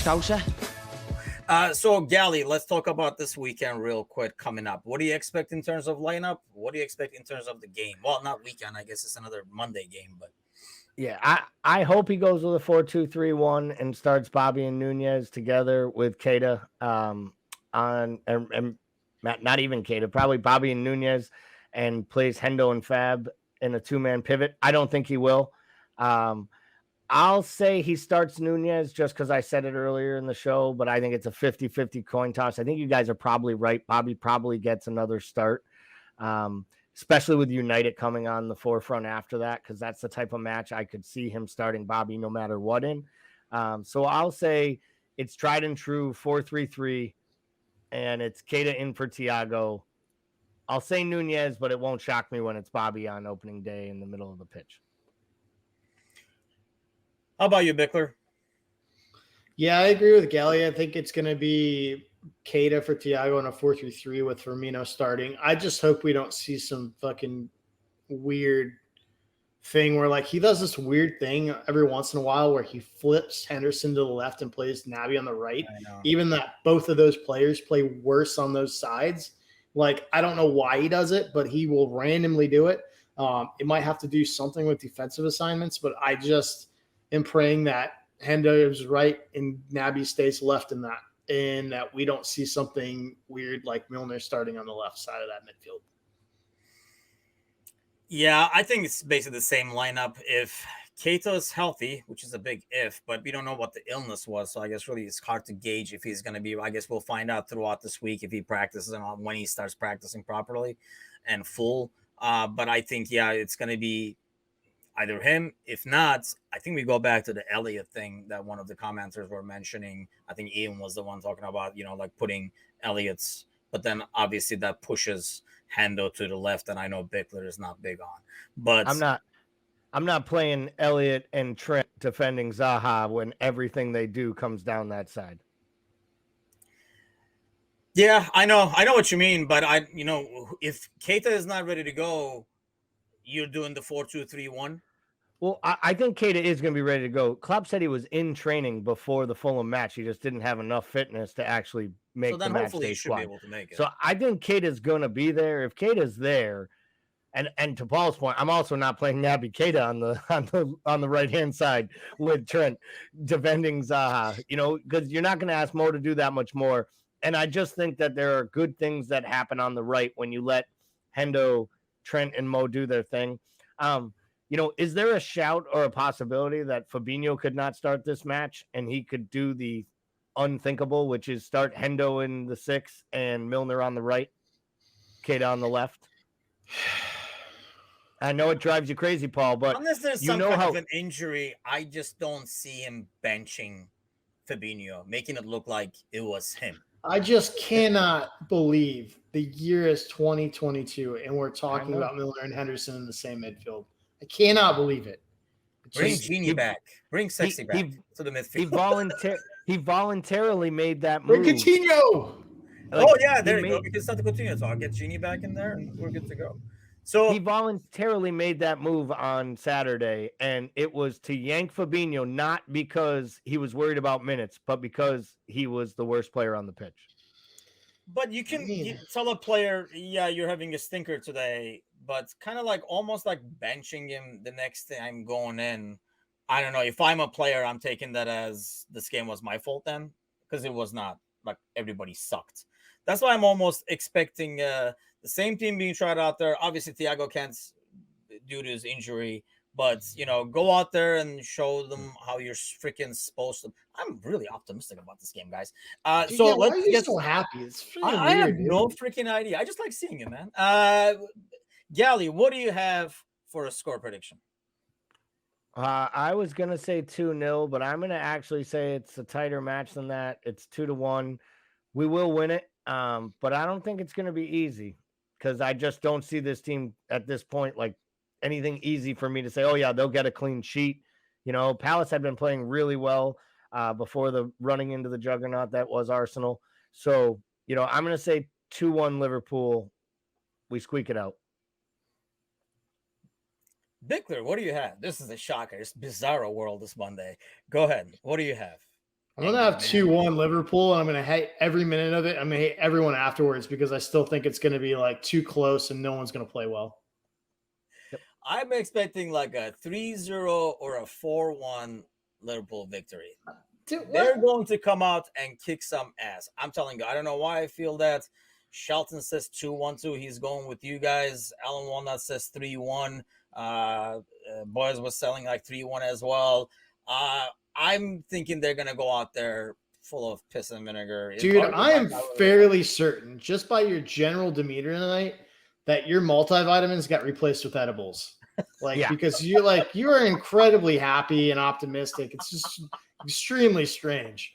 Scouser. So, Gally, let's talk about this weekend real quick coming up. What do you expect in terms of lineup? What do you expect in terms of the game? Well, not weekend. I guess it's another Monday game, but Yeah, I hope he goes with a 4-2-3-1 and starts Bobby and Nunez together with Keita on and not even Keita, probably Bobby and Nunez, and plays Hendo and Fab in a two-man pivot. I don't think he will. I'll say he starts Nunez just because I said it earlier in the show, but I think it's a 50-50 coin toss. I think you guys are probably right. Bobby probably gets another start, especially with United coming on the forefront after that, because that's the type of match I could see him starting Bobby no matter what in. So I'll say it's tried and true 4-3-3, and it's Keita in for Thiago. I'll say Nunez, but it won't shock me when it's Bobby on opening day in the middle of the pitch. how about you, Bickler? Yeah, I agree with Gally. I think it's going to be Keita for Thiago and a 4-3-3 with Firmino starting. I just hope we don't see some fucking weird thing where, like, he does this weird thing every once in a while where he flips Henderson to the left and plays Naby on the right. Even that both of those players play worse on those sides. Like, I don't know why he does it, but he will randomly do it. It might have to do something with defensive assignments, but I just am praying that Hendo is right and Naby stays left in that, and that we don't see something weird like Milner starting on the left side of that midfield. Yeah, I think it's basically the same lineup. If Keita's healthy, which is a big if, but we don't know what the illness was, so I guess really it's hard to gauge if he's going to be. I guess we'll find out throughout this week if he practices and when he starts practicing properly and full. But I think, yeah, it's going to be either him. If not, I think we go back to the Elliott thing that one of the commenters were mentioning. I think Ian was the one talking about, like putting Elliott's, but then obviously that pushes Hendo to the left, and I know Bickler is not big on. But I'm not playing Elliott and Trent defending Zaha when everything they do comes down that side. Yeah, I know what you mean, but if Keita is not ready to go, you're doing the 4-2-3-1. Well, I think Keita is going to be ready to go. Klopp said he was in training before the Fulham match. He just didn't have enough fitness to actually make the match day squad. Be able to make it. So I think Keita's going to be there. If Keita's there, and to Paul's point, I'm also not playing Naby Keita on the right hand side with Trent defending Zaha. Because you're not going to ask Mo to do that much more. And I just think that there are good things that happen on the right when you let Hendo, Trent, and Mo do their thing. Is there a shout or a possibility that Fabinho could not start this match and he could do the unthinkable, which is start Hendo in the 6 and Milner on the right, Keita on the left? I know it drives you crazy, Paul, but unless there's some kind of an injury, I just don't see him benching Fabinho, making it look like it was him. I just cannot believe the year is 2022 and we're talking about Milner and Henderson in the same midfield. I cannot believe it. Bring Genie back. Bring Sexy back to the midfield. He voluntarily made that move. Bring Coutinho. There you go. We can start to continue. So I'll get Genie back in there and we're good to go. So he voluntarily made that move on Saturday, and it was to yank Fabinho, not because he was worried about minutes, but because he was the worst player on the pitch. But you tell a player, yeah, you're having a stinker today, but kind of like almost like benching him the next time going in. I don't know. If I'm a player, I'm taking that as this game was my fault then, because it was not. Like, everybody sucked. That's why I'm almost expecting the same team being tried out there. Obviously, Thiago can't due to his injury, but go out there and show them how you're freaking supposed to. I'm really optimistic about this game, guys. Let's get so happy. It's I have no freaking idea. I just like seeing it, man. Gally, what do you have for a score prediction? I was gonna say 2-0, but I'm gonna actually say it's a tighter match than that. It's 2-1. We will win it, but I don't think it's gonna be easy because I just don't see this team at this point like anything easy for me to say, oh yeah, they'll get a clean sheet. Palace had been playing really well before the running into the juggernaut that was Arsenal. So, I'm going to say 2-1 Liverpool. We squeak it out. Bickler, what do you have? This is a shocker. It's Bizarro world this Monday. Go ahead. What do you have? I'm going to have 2-1 Liverpool, and I'm going to hate every minute of it. I'm going to hate everyone afterwards because I still think it's going to be like too close and no one's going to play well. I'm expecting like a 3-0 or a 4-1 Liverpool victory. Dude, They're going to come out and kick some ass. I'm telling you, I don't know why I feel that. Shelton says 2-1-2. He's going with you guys. Alan Walnut says 3-1. Boys was selling like 3-1 as well. I'm thinking they're going to go out there full of piss and vinegar. Dude, I am fairly certain, just by your general demeanor tonight, that your multivitamins got replaced with edibles. Because you are incredibly happy and optimistic. It's just extremely strange.